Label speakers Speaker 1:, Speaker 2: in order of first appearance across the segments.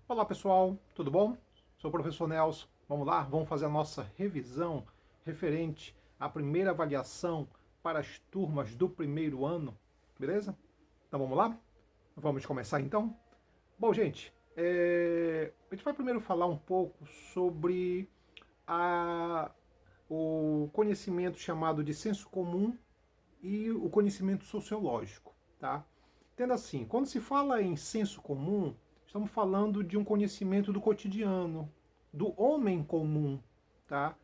Speaker 1: Olá pessoal, tudo bom? Sou o professor Nelson. Vamos lá, vamos fazer a nossa revisão referente à primeira avaliação para as turmas do primeiro ano, beleza? Então vamos lá? Vamos começar então? Bom, gente, a gente vai primeiro falar um pouco sobre a... o conhecimento chamado de senso comum e o conhecimento sociológico, tá? Tendo assim, quando se fala em senso comum, estamos falando de um conhecimento do cotidiano, do homem comum, tá?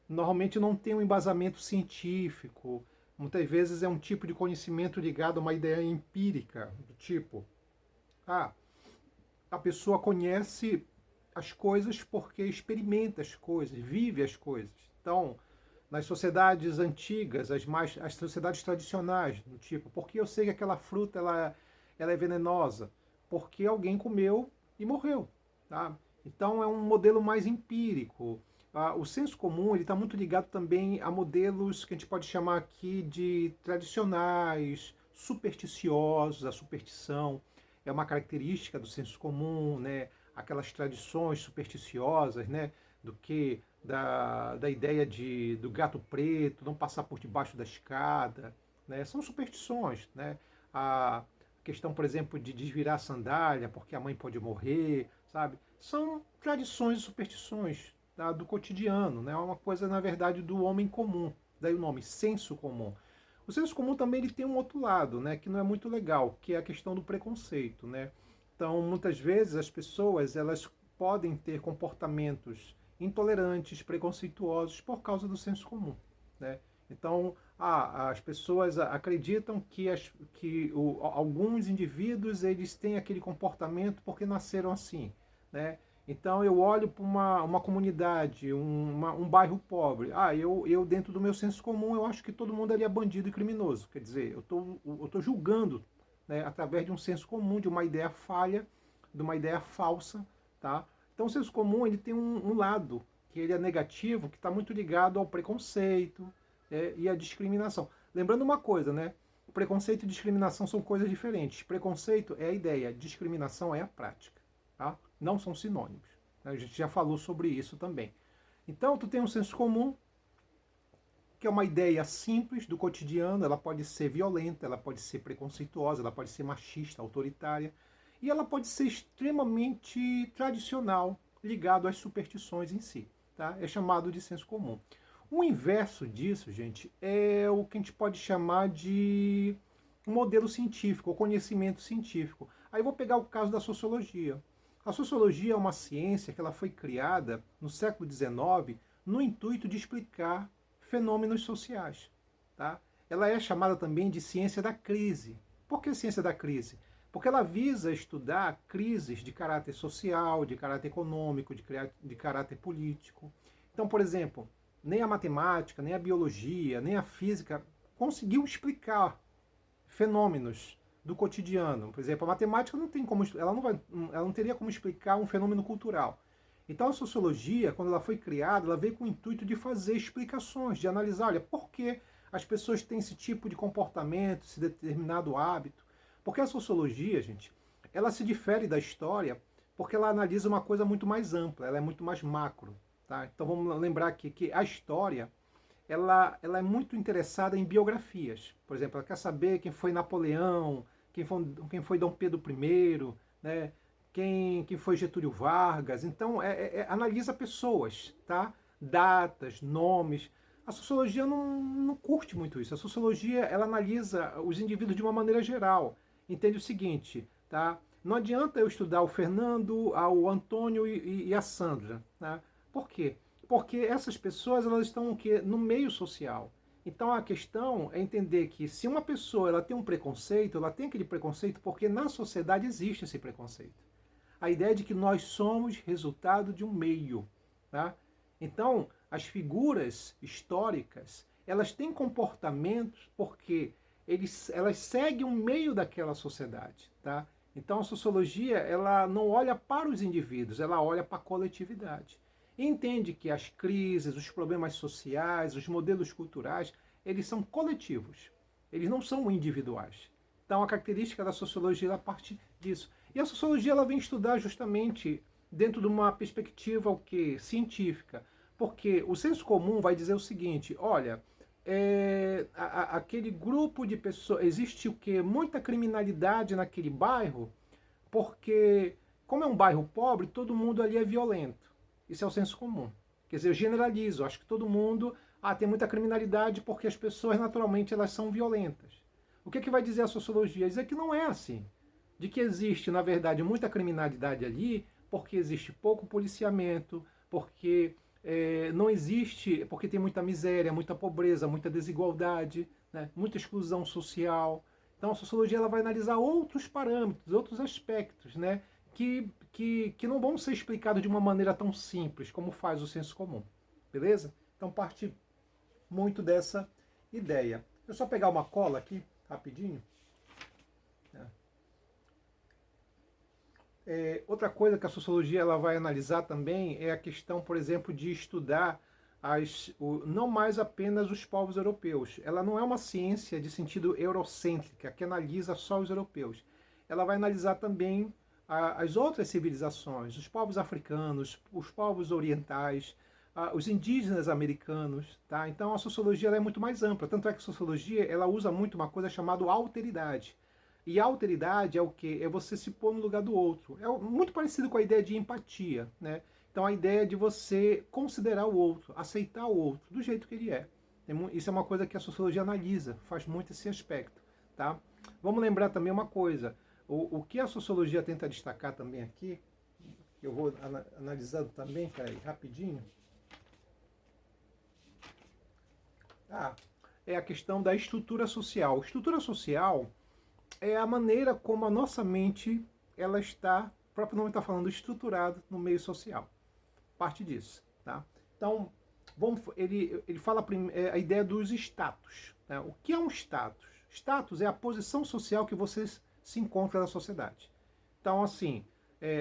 Speaker 1: Normalmente não tem um embasamento científico, muitas vezes é um tipo de conhecimento ligado a uma ideia empírica, do tipo, ah, a pessoa conhece as coisas porque experimenta as coisas, vive as coisas. Então, nas sociedades antigas, as sociedades tradicionais, do tipo, porque eu sei que aquela fruta ela é venenosa? Porque alguém comeu e morreu. Tá? Então é um modelo mais empírico. O senso comum ele está muito ligado também a modelos que a gente pode chamar aqui de tradicionais, supersticiosos, a superstição é uma característica do senso comum, né? Aquelas tradições supersticiosas, né? Do que da ideia do gato preto não passar por debaixo da escada, né? São superstições, né? A questão, por exemplo, de desvirar a sandália porque a mãe pode morrer, sabe? São tradições e superstições, tá? Do cotidiano, né? É uma coisa, na verdade, do homem comum. Daí o nome, senso comum. O senso comum também ele tem um outro lado, né, que não é muito legal, que é a questão do preconceito, né? Então, muitas vezes as pessoas elas podem ter comportamentos intolerantes, preconceituosos por causa do senso comum, né? Então, as pessoas acreditam que alguns indivíduos eles têm aquele comportamento porque nasceram assim, né? Então eu olho para uma comunidade, um bairro pobre. Eu, dentro do meu senso comum, eu acho que todo mundo ali é bandido e criminoso. Quer dizer, eu tô julgando, né, através de um senso comum, de uma ideia falha, de uma ideia falsa. Tá? Então o senso comum ele tem um lado que ele é negativo, que está muito ligado ao preconceito e à discriminação. Lembrando uma coisa, né? Preconceito e discriminação são coisas diferentes. Preconceito é a ideia, discriminação é a prática. Tá? Não são sinônimos. A gente já falou sobre isso também. Então, tu tem um senso comum, que é uma ideia simples do cotidiano, ela pode ser violenta, ela pode ser preconceituosa, ela pode ser machista, autoritária, e ela pode ser extremamente tradicional, ligado às superstições em si. Tá? É chamado de senso comum. O inverso disso, gente, é o que a gente pode chamar de um modelo científico, ou conhecimento científico. Aí eu vou pegar o caso da sociologia. A sociologia é uma ciência que ela foi criada no século XIX no intuito de explicar fenômenos sociais. Tá? Ela é chamada também de ciência da crise. Por que ciência da crise? Porque ela visa estudar crises de caráter social, de caráter econômico, de caráter político. Então, por exemplo, nem a matemática, nem a biologia, nem a física conseguiu explicar fenômenos do cotidiano. Por exemplo, a matemática não tem como, ela não teria como explicar um fenômeno cultural. Então a sociologia, quando ela foi criada, ela veio com o intuito de fazer explicações, de analisar, olha, por que as pessoas têm esse tipo de comportamento, esse determinado hábito. Porque a sociologia, gente, ela se difere da história porque ela analisa uma coisa muito mais ampla, ela é muito mais macro. Tá? Então vamos lembrar aqui que a história ela é muito interessada em biografias. Por exemplo, ela quer saber quem foi Napoleão, quem foi Dom Pedro I, né? Quem foi Getúlio Vargas. Então, analisa pessoas, tá? Datas, nomes. A sociologia não curte muito isso. A sociologia ela analisa os indivíduos de uma maneira geral. Entende o seguinte, tá? Não adianta eu estudar o Fernando, o Antônio e a Sandra. Tá? Por quê? Porque essas pessoas elas estão o quê? No meio social. Então a questão é entender que se uma pessoa ela tem um preconceito, ela tem aquele preconceito porque na sociedade existe esse preconceito. A ideia de que nós somos resultado de um meio. Tá? Então, as figuras históricas, elas têm comportamentos porque elas seguem o meio daquela sociedade. Tá? Então, a sociologia ela não olha para os indivíduos, ela olha para a coletividade. E entende que as crises, os problemas sociais, os modelos culturais, eles são coletivos. Eles não são individuais. Então, a característica da sociologia ela parte disso. E a sociologia ela vem estudar justamente dentro de uma perspectiva o quê? Científica. Porque o senso comum vai dizer o seguinte, olha, aquele grupo de pessoas, existe o quê? Muita criminalidade naquele bairro, porque como é um bairro pobre, todo mundo ali é violento. Isso é o senso comum. Quer dizer, eu generalizo, acho que todo mundo, tem muita criminalidade porque as pessoas naturalmente elas são violentas. O que vai dizer a sociologia? Dizer que não é assim. De que existe, na verdade, muita criminalidade ali, porque existe pouco policiamento, porque não existe, porque tem muita miséria, muita pobreza, muita desigualdade, né, muita exclusão social. Então a sociologia ela vai analisar outros parâmetros, outros aspectos, né, que não vão ser explicados de uma maneira tão simples como faz o senso comum. Beleza? Então parte muito dessa ideia. Deixa eu só pegar uma cola aqui, rapidinho. Outra coisa que a sociologia ela vai analisar também é a questão, por exemplo, de estudar não mais apenas os povos europeus. Ela não é uma ciência de sentido eurocêntrica, que analisa só os europeus. Ela vai analisar também as outras civilizações, os povos africanos, os povos orientais, os indígenas americanos. Tá? Então a sociologia ela é muito mais ampla. Tanto é que a sociologia ela usa muito uma coisa chamada alteridade. E a alteridade é o quê? É você se pôr no lugar do outro. É muito parecido com a ideia de empatia, né? Então a ideia de você considerar o outro, aceitar o outro do jeito que ele é. Isso é uma coisa que a sociologia analisa, faz muito esse aspecto, tá? Vamos lembrar também uma coisa. O que a sociologia tenta destacar também aqui, eu vou analisando também, peraí, rapidinho. É a questão da estrutura social. Estrutura social é a maneira como a nossa mente ela está, o próprio nome está falando, estruturada no meio social. Parte disso, tá? Então, ele fala a ideia dos status. Né? O que é um status? Status é a posição social que você se encontra na sociedade. Então, assim,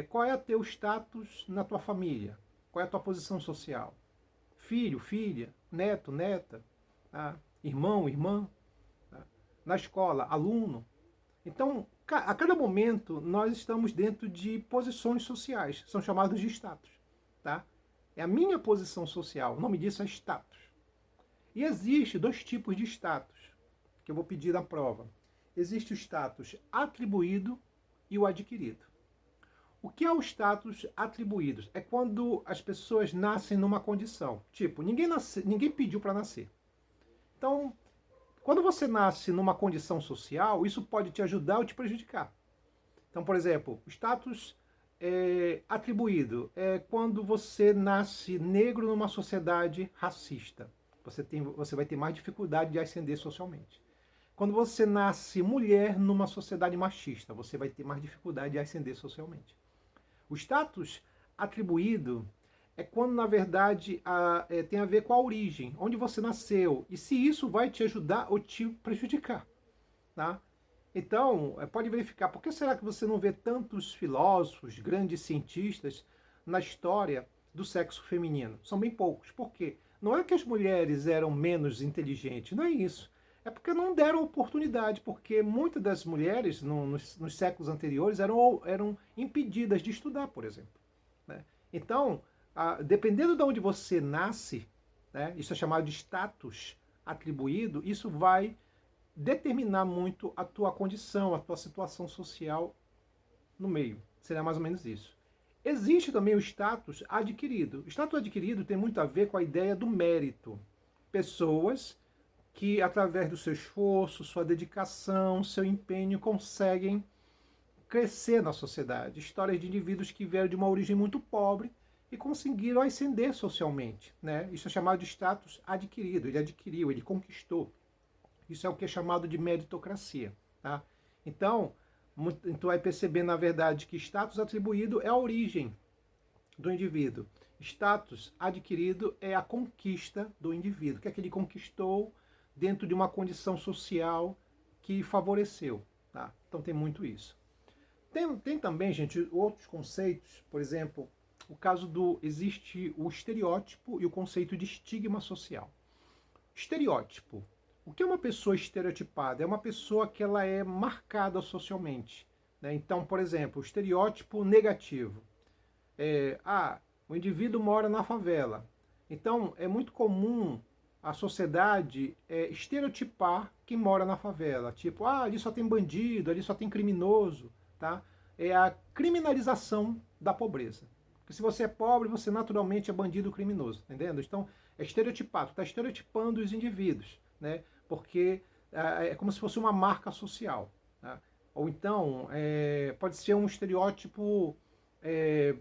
Speaker 1: qual é o teu status na tua família? Qual é a tua posição social? Filho, filha, neto, neta, tá? Irmão, irmã, tá? Na escola, aluno. Então, a cada momento, nós estamos dentro de posições sociais, são chamados de status. Tá? É a minha posição social, o nome disso é status. E existe dois tipos de status, que eu vou pedir na prova. Existe o status atribuído e o adquirido. O que é o status atribuído? É quando as pessoas nascem numa condição. Tipo, ninguém pediu para nascer. Então, quando você nasce numa condição social, isso pode te ajudar ou te prejudicar. Então, por exemplo, o status atribuído é quando você nasce negro numa sociedade racista. Você vai ter mais dificuldade de ascender socialmente. Quando você nasce mulher numa sociedade machista, você vai ter mais dificuldade de ascender socialmente. O status atribuído é quando, na verdade, tem a ver com a origem, onde você nasceu, e se isso vai te ajudar ou te prejudicar. Tá? Então, pode verificar, por que será que você não vê tantos filósofos, grandes cientistas na história do sexo feminino? São bem poucos. Por quê? Não é que as mulheres eram menos inteligentes, não é isso. É porque não deram oportunidade, porque muitas das mulheres, nos séculos anteriores, eram impedidas de estudar, por exemplo. Né? Então, dependendo de onde você nasce, né, isso é chamado de status atribuído, isso vai determinar muito a tua condição, a tua situação social no meio. Será mais ou menos isso. Existe também o status adquirido. O status adquirido tem muito a ver com a ideia do mérito. Pessoas que, através do seu esforço, sua dedicação, seu empenho, conseguem crescer na sociedade. Histórias de indivíduos que vieram de uma origem muito pobre e conseguiram ascender socialmente. Né? Isso é chamado de status adquirido. Ele adquiriu, ele conquistou. Isso é o que é chamado de meritocracia. Tá? Então, tu vai perceber, na verdade, que status atribuído é a origem do indivíduo. Status adquirido é a conquista do indivíduo, que é que ele conquistou dentro de uma condição social que favoreceu. Tá? Então tem muito isso. Tem também, gente, outros conceitos, por exemplo, o caso existe o estereótipo e o conceito de estigma social. Estereótipo. O que é uma pessoa estereotipada? É uma pessoa que ela é marcada socialmente. Né? Então, por exemplo, o estereótipo negativo. O indivíduo mora na favela. Então, é muito comum a sociedade estereotipar quem mora na favela. Tipo, ali só tem bandido, ali só tem criminoso, tá? É a criminalização da pobreza. Porque se você é pobre, você naturalmente é bandido criminoso, entendendo? Então, é estereotipado, está estereotipando os indivíduos, né? Porque é como se fosse uma marca social. Tá? Ou então, pode ser um estereótipo, é,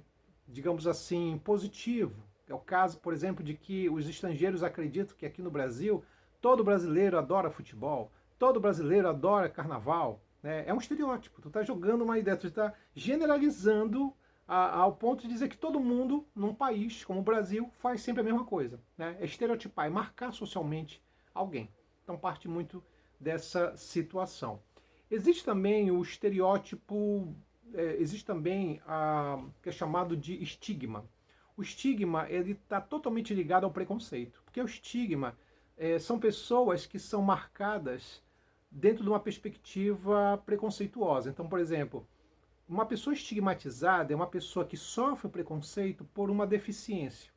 Speaker 1: digamos assim, positivo. É o caso, por exemplo, de que os estrangeiros acreditam que aqui no Brasil todo brasileiro adora futebol, todo brasileiro adora carnaval. Né? É um estereótipo. Tu está jogando uma ideia, tu está generalizando ao ponto de dizer que todo mundo, num país como o Brasil, faz sempre a mesma coisa. Né? É estereotipar, é marcar socialmente alguém. Então parte muito dessa situação. Existe também o estereótipo, existe também que é chamado de estigma. O estigma ele está totalmente ligado ao preconceito, porque o estigma são pessoas que são marcadas dentro de uma perspectiva preconceituosa. Então, por exemplo, uma pessoa estigmatizada é uma pessoa que sofre preconceito por uma deficiência.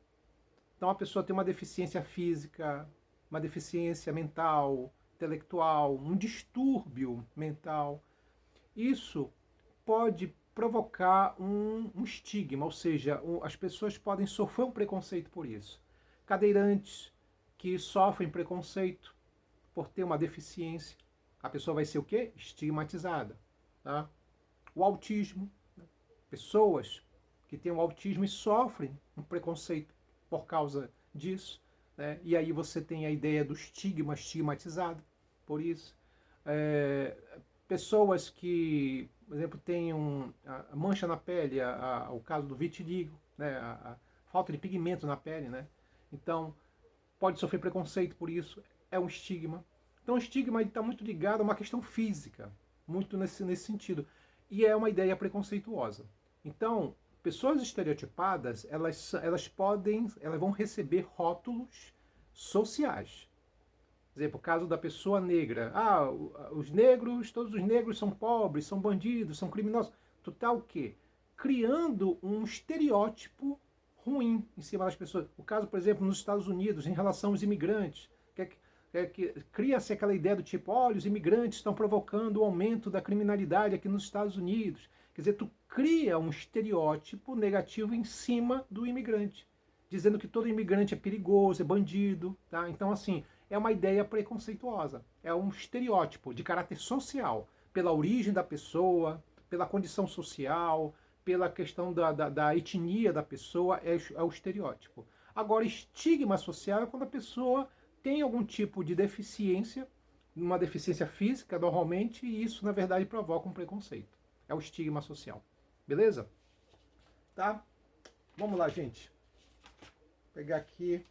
Speaker 1: Então, a pessoa tem uma deficiência física, uma deficiência mental, intelectual, um distúrbio mental. Isso pode provocar um estigma, ou seja, as pessoas podem sofrer um preconceito por isso. Cadeirantes que sofrem preconceito por ter uma deficiência, a pessoa vai ser o quê? Estigmatizada. Tá? O autismo, né? Pessoas que têm o autismo e sofrem um preconceito por causa disso. Né? E aí você tem a ideia do estigma estigmatizado por isso. Pessoas que, por exemplo, têm a mancha na pele, o caso do vitiligo, né? A falta de pigmento na pele, né? Então, pode sofrer preconceito por isso, é um estigma. Então, o estigma está muito ligado a uma questão física, muito nesse sentido. E é uma ideia preconceituosa. Então, pessoas estereotipadas, elas vão receber rótulos sociais. Por exemplo, o caso da pessoa negra. Os negros, todos os negros são pobres, são bandidos, são criminosos. Tu tá o quê? Criando um estereótipo ruim em cima das pessoas. O caso, por exemplo, nos Estados Unidos, em relação aos imigrantes. Que cria-se aquela ideia do tipo, olha, os imigrantes estão provocando o aumento da criminalidade aqui nos Estados Unidos. Quer dizer, tu cria um estereótipo negativo em cima do imigrante, dizendo que todo imigrante é perigoso, é bandido, tá? Então, assim, é uma ideia preconceituosa, é um estereótipo de caráter social, pela origem da pessoa, pela condição social, pela questão da etnia da pessoa, é o estereótipo. Agora, estigma social é quando a pessoa tem algum tipo de deficiência, uma deficiência física normalmente, e isso na verdade provoca um preconceito. É o estigma social. Beleza? Tá? Vamos lá, gente. Vou pegar aqui.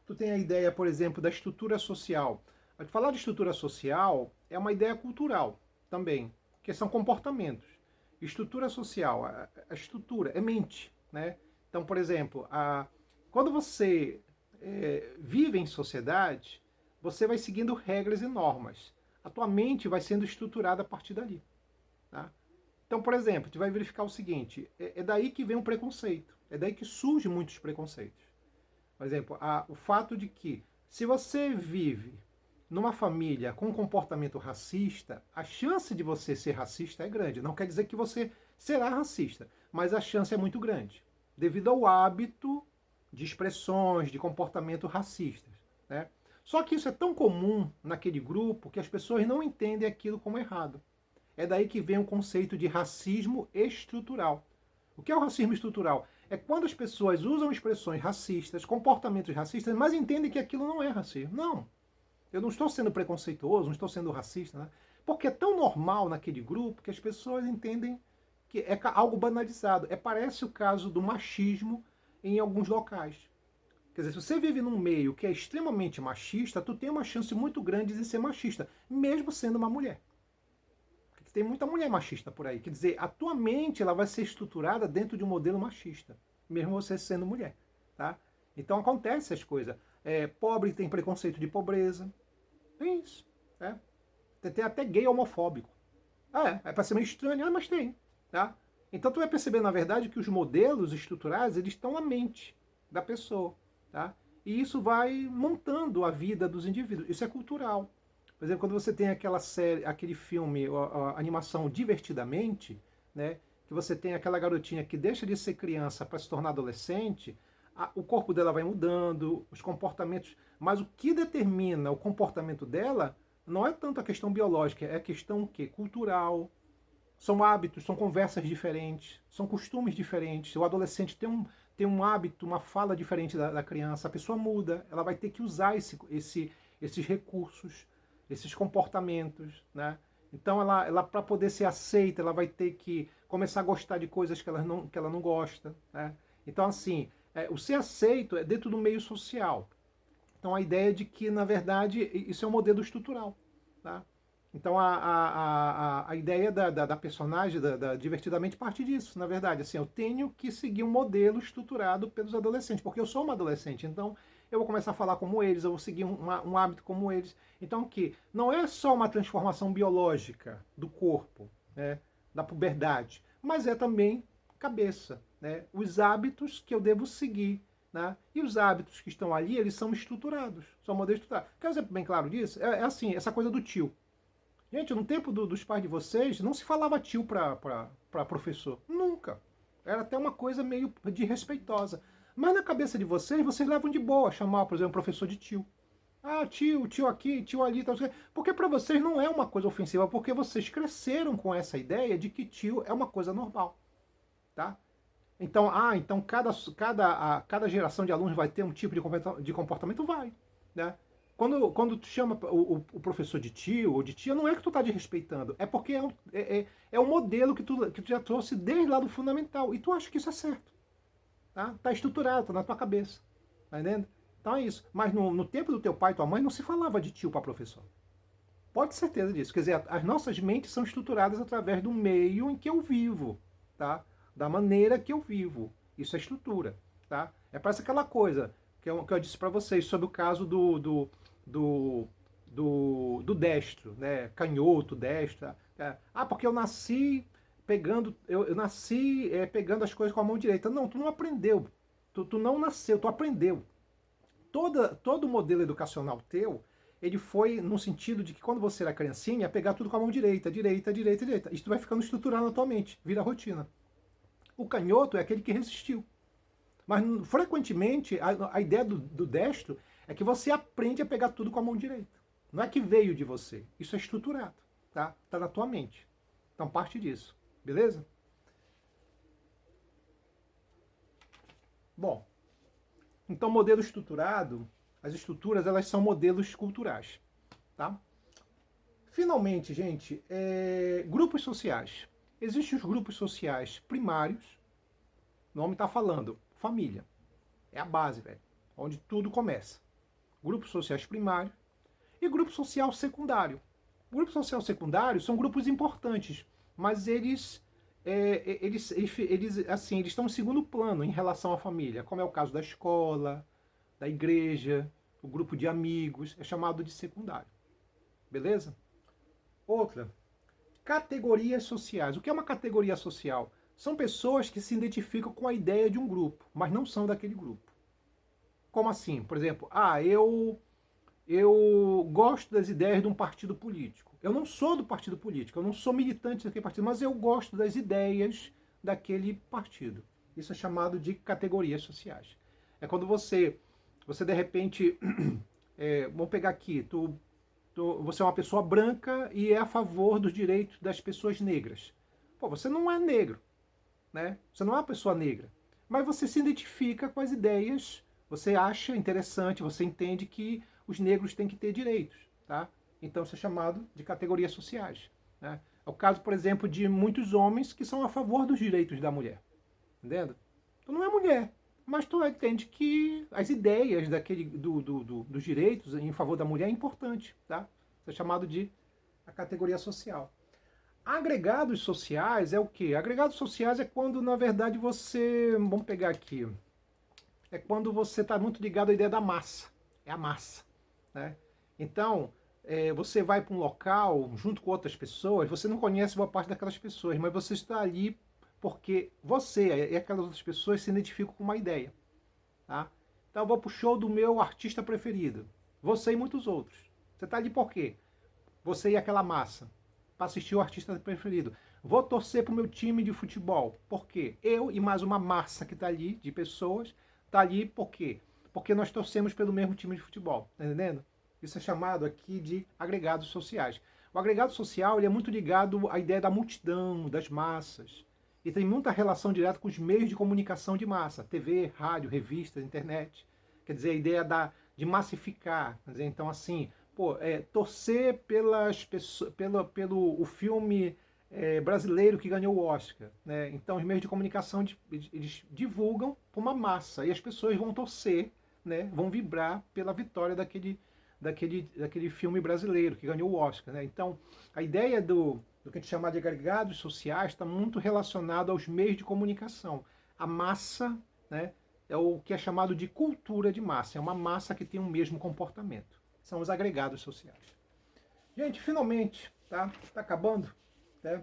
Speaker 1: Tu tem a ideia, por exemplo, da estrutura social. Falar de estrutura social é uma ideia cultural também, que são comportamentos. Estrutura social, a estrutura é mente, né? Então, por exemplo, quando você vive em sociedade, você vai seguindo regras e normas. A tua mente vai sendo estruturada a partir dali. Tá? Então, por exemplo, tu vai verificar o seguinte, é daí que vem o preconceito, é daí que surgem muitos preconceitos. Por exemplo, o fato de que se você vive numa família com comportamento racista, a chance de você ser racista é grande. Não quer dizer que você será racista, mas a chance é muito grande, devido ao hábito de expressões, de comportamento racistas. Né? Só que isso é tão comum naquele grupo que as pessoas não entendem aquilo como errado. É daí que vem o conceito de racismo estrutural. O que é o racismo estrutural? É quando as pessoas usam expressões racistas, comportamentos racistas, mas entendem que aquilo não é racismo. Não. Eu não estou sendo preconceituoso, não estou sendo racista, né? Porque é tão normal naquele grupo que as pessoas entendem que é algo banalizado. Parece o caso do machismo em alguns locais. Quer dizer, se você vive num meio que é extremamente machista, tu tem uma chance muito grande de ser machista, mesmo sendo uma mulher. Tem muita mulher machista por aí. Quer dizer, a tua mente ela vai ser estruturada dentro de um modelo machista, mesmo você sendo mulher. Tá? Então acontece essas coisas. Pobre tem preconceito de pobreza. É isso. Tem até gay homofóbico. É para ser meio estranho, mas tem, tá? Então tu vai perceber, na verdade, que os modelos estruturais, eles estão na mente da pessoa, tá? E isso vai montando a vida dos indivíduos. Isso é cultural. Por exemplo, quando você tem aquela série, aquele filme, a animação Divertidamente, né? Que você tem aquela garotinha que deixa de ser criança para se tornar adolescente, o corpo dela vai mudando, os comportamentos. Mas o que determina o comportamento dela não é tanto a questão biológica, é a questão o quê? Cultural. São hábitos, são conversas diferentes, são costumes diferentes. O adolescente tem um hábito, uma fala diferente da criança, a pessoa muda, ela vai ter que usar esses recursos, esses comportamentos, né? Então, ela para poder ser aceita, ela vai ter que começar a gostar de coisas que ela não gosta, né? Então, assim, o ser aceito é dentro do meio social. Então, a ideia de que, na verdade, isso é um modelo estrutural, tá? Então a ideia da personagem, da Divertidamente, parte disso, na verdade. Assim, eu tenho que seguir um modelo estruturado pelos adolescentes, porque eu sou uma adolescente, então eu vou começar a falar como eles, eu vou seguir um hábito como eles. Então que não é só uma transformação biológica do corpo, né, da puberdade, mas é também cabeça, né, os hábitos que eu devo seguir. Né? E os hábitos que estão ali, eles são estruturados, são modelos estruturados. Quer dizer bem claro disso? É assim, essa coisa do tio. Gente, no tempo dos pais de vocês, não se falava tio para professor. Nunca. Era até uma coisa meio desrespeitosa. Mas na cabeça de vocês levam de boa chamar, por exemplo, o professor de tio. Ah, tio aqui, tio ali. Tal, porque para vocês não é uma coisa ofensiva, porque vocês cresceram com essa ideia de que tio é uma coisa normal. Tá? Então, então cada geração de alunos vai ter um tipo de comportamento? Vai. Né? Quando tu chama o professor de tio ou de tia, não é que tu tá desrespeitando, é porque é um modelo que tu já trouxe desde lá do fundamental, e tu acha que isso é certo. Tá estruturado, tá na tua cabeça. Tá entendendo? Então é isso. Mas no tempo do teu pai e tua mãe não se falava de tio para professor. Pode ter certeza disso. Quer dizer, as nossas mentes são estruturadas através do meio em que eu vivo, tá? Da maneira que eu vivo. Isso é estrutura, tá? É parece aquela coisa que eu disse para vocês sobre o caso do destro, né? Canhoto, destro. Porque eu nasci pegando, eu nasci pegando as coisas com a mão direita. Não, tu não aprendeu. Tu não nasceu, tu aprendeu. Todo modelo educacional teu, ele foi no sentido de que quando você era criancinha, ia pegar tudo com a mão direita, direita, direita, direita. Isso vai ficando estruturado na tua mente, vira rotina. O canhoto é aquele que resistiu. Mas frequentemente a ideia do destro é que você aprende a pegar tudo com a mão direita. Não é que veio de você. Isso é estruturado, tá? Tá na tua mente. Então parte disso, beleza? Bom, então modelo estruturado, as estruturas elas são modelos culturais, tá? Finalmente, gente, grupos sociais. Existem os grupos sociais primários, o nome está falando, família. É a base, velho, onde tudo começa. Grupos sociais primários e grupo social secundário. Grupo social secundário são grupos importantes, mas eles assim, eles estão em segundo plano em relação à família, como é o caso da escola, da igreja, o grupo de amigos, é chamado de secundário. Beleza? Outra, categorias sociais. O que é uma categoria social? São pessoas que se identificam com a ideia de um grupo, mas não são daquele grupo. Como assim? Por exemplo, eu gosto das ideias de um partido político. Eu não sou do partido político, eu não sou militante daquele partido, mas eu gosto das ideias daquele partido. Isso é chamado de categorias sociais. É quando você de repente, vamos pegar aqui, você é uma pessoa branca e é a favor dos direitos das pessoas negras. Pô, você não é negro, né? Você não é uma pessoa negra, mas você se identifica com as ideias, você acha interessante, você entende que os negros têm que ter direitos, tá? Então isso é chamado de categorias sociais, né? É o caso, por exemplo, de muitos homens que são a favor dos direitos da mulher, entendendo? Tu não é mulher, mas tu entende que as ideias dos direitos em favor da mulher é importante, tá? Isso é chamado de a categoria social. Agregados sociais é o quê? Agregados sociais é quando, na verdade, vamos pegar aqui, é quando você está muito ligado à ideia da massa, é a massa, né? Então, você vai para um local junto com outras pessoas, você não conhece boa parte daquelas pessoas, mas você está ali porque você e aquelas outras pessoas se identificam com uma ideia. Tá? Então eu vou para o show do meu artista preferido. Você e muitos outros. Você está ali por quê? Você e aquela massa. Para assistir o artista preferido. Vou torcer para o meu time de futebol. Por quê? Eu e mais uma massa que está ali, de pessoas, está ali por quê? Porque nós torcemos pelo mesmo time de futebol. Tá entendendo? Isso é chamado aqui de agregados sociais. O agregado social ele é muito ligado à ideia da multidão, das massas. E tem muita relação direta com os meios de comunicação de massa, TV, rádio, revistas, internet. Quer dizer, a ideia de massificar. Quer dizer, então, assim, torcer pelas pessoas, pelo o filme brasileiro que ganhou o Oscar. Né? Então, os meios de comunicação eles divulgam para uma massa e as pessoas vão torcer, né? Vão vibrar pela vitória daquele filme brasileiro que ganhou o Oscar. Né? Então, a ideia do que a gente chama de agregados sociais está muito relacionado aos meios de comunicação. A massa, né, é o que é chamado de cultura de massa. É uma massa que tem o mesmo comportamento. São os agregados sociais. Gente, finalmente, tá acabando. Né?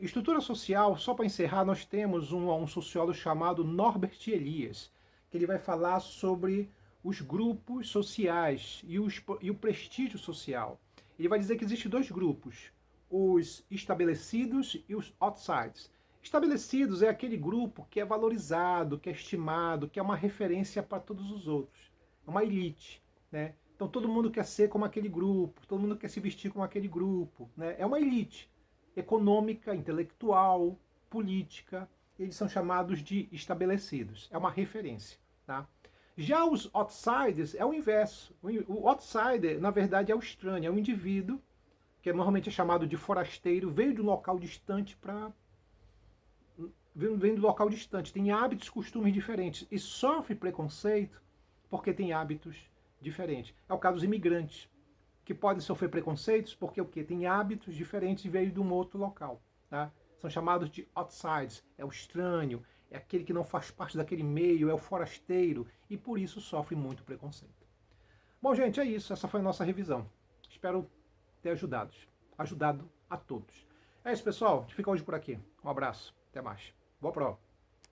Speaker 1: Estrutura social, só para encerrar, nós temos um sociólogo chamado Norbert Elias, que ele vai falar sobre os grupos sociais e o prestígio social. Ele vai dizer que existem dois grupos, os estabelecidos e os outsiders. Estabelecidos é aquele grupo que é valorizado, que é estimado, que é uma referência para todos os outros. É uma elite, né? Então todo mundo quer ser como aquele grupo, todo mundo quer se vestir como aquele grupo, né? É uma elite econômica, intelectual, política. Eles são chamados de estabelecidos. É uma referência, tá? Já os outsiders é o inverso. O outsider, na verdade, é o estranho, é o indivíduo que normalmente é chamado de forasteiro, veio de um local distante vem do local distante, tem hábitos, costumes diferentes e sofre preconceito porque tem hábitos diferentes. É o caso dos imigrantes, que podem sofrer preconceitos porque o quê? Tem hábitos diferentes e veio de um outro local. Tá? São chamados de outsiders, é o estranho, é aquele que não faz parte daquele meio, é o forasteiro e por isso sofre muito preconceito. Bom, gente, é isso. Essa foi a nossa revisão. Espero ter ajudado a todos. É isso, pessoal. A gente fica hoje por aqui. Um abraço. Até mais. Boa prova.